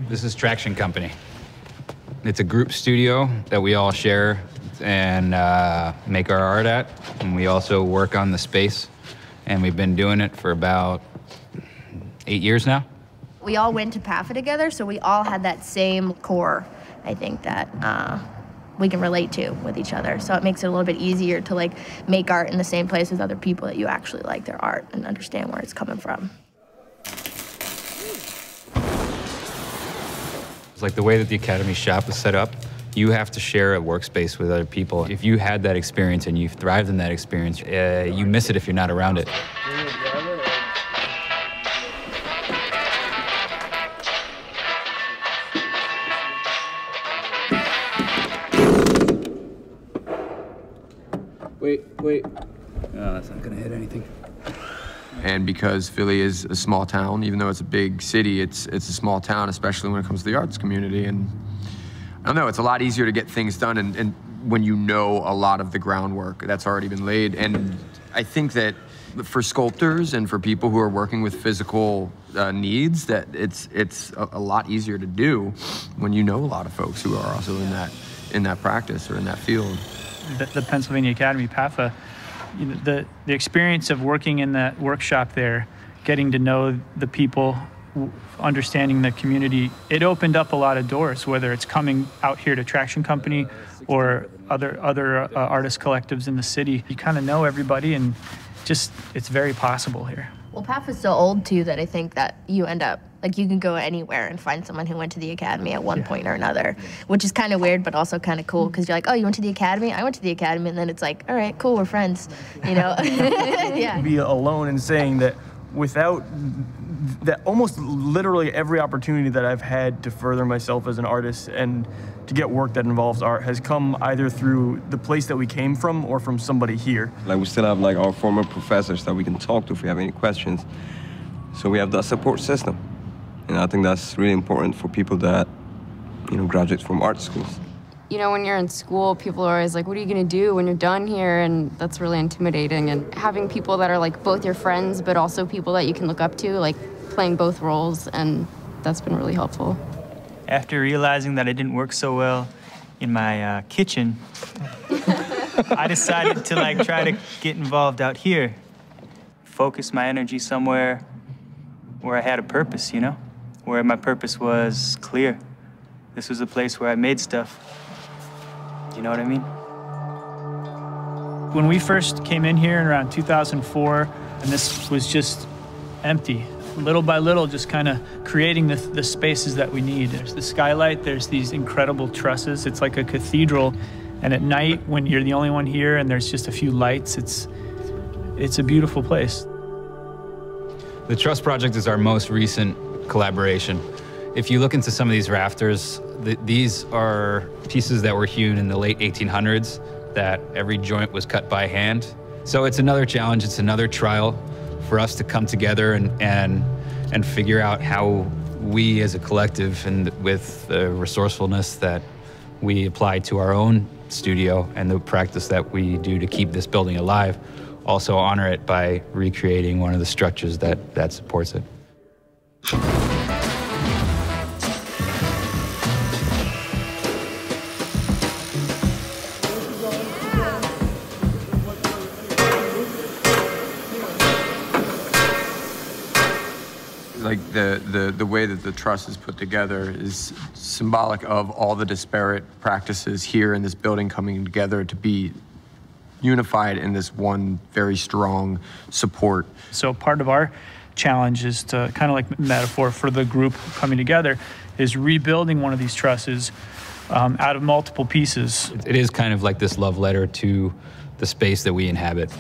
This is Traction Company. It's a group studio that we all share and make our art at. And we also work on the space. And we've been doing it for about 8 years now. We all went to PAFA together, so we all had that same core, I think, that we can relate to with each other. So it makes it a little bit easier to like make art in the same place with other people that you actually like their art and understand where it's coming from. It's like the way that the Academy shop is set up, you have to share a workspace with other people. If you had that experience and you've thrived in that experience, you miss it if you're not around it. Wait. Oh, that's not gonna hit anything. And because Philly is a small town, even though it's a big city, it's a small town, especially when it comes to the arts community. And I don't know, it's a lot easier to get things done and when you know a lot of the groundwork that's already been laid. And I think that for sculptors and for people who are working with physical needs, that it's a lot easier to do when you know a lot of folks who are also in that practice or in that field. The Pennsylvania Academy, PAFA, the experience of working in that workshop there, getting to know the people, understanding the community, it opened up a lot of doors, whether it's coming out here to Traction Company or other artist collectives in the city. You kind of know everybody, and just, it's very possible here. Well, PAFA's so old, too, that I think that you end up, like, you can go anywhere and find someone who went to the Academy at one point or another, which is kind of weird, but also kind of cool, because you're like, oh, you went to the Academy? I went to the Academy, and then it's like, all right, cool, we're friends, you know? Yeah. Be alone in saying that without that, almost literally every opportunity that I've had to further myself as an artist and to get work that involves art has come either through the place that we came from or from somebody here. Like, we still have like our former professors that we can talk to if we have any questions. So we have that support system. And I think that's really important for people that, you know, graduate from art schools. You know, when you're in school, people are always like, what are you gonna do when you're done here? And that's really intimidating. And having people that are like both your friends, but also people that you can look up to, like playing both roles, and that's been really helpful. After realizing that I didn't work so well in my kitchen, I decided to like try to get involved out here, focus my energy somewhere where I had a purpose, you know, where my purpose was clear. This was a place where I made stuff. You know what I mean? When we first came in here in around 2004, and this was just empty, little by little, just kind of creating the spaces that we need. There's the skylight, there's these incredible trusses. It's like a cathedral. And at night, when you're the only one here and there's just a few lights, it's a beautiful place. The Truss Project is our most recent collaboration. If you look into some of these rafters, these are pieces that were hewn in the late 1800s, that every joint was cut by hand. So it's another challenge, it's another trial for us to come together and figure out how we as a collective, and with the resourcefulness that we apply to our own studio and the practice that we do to keep this building alive, also honor it by recreating one of the structures that supports it. Like the way that the truss is put together is symbolic of all the disparate practices here in this building coming together to be unified in this one very strong support. So part of our challenge is to, kind of like metaphor for the group coming together, is rebuilding one of these trusses out of multiple pieces. It is kind of like this love letter to the space that we inhabit.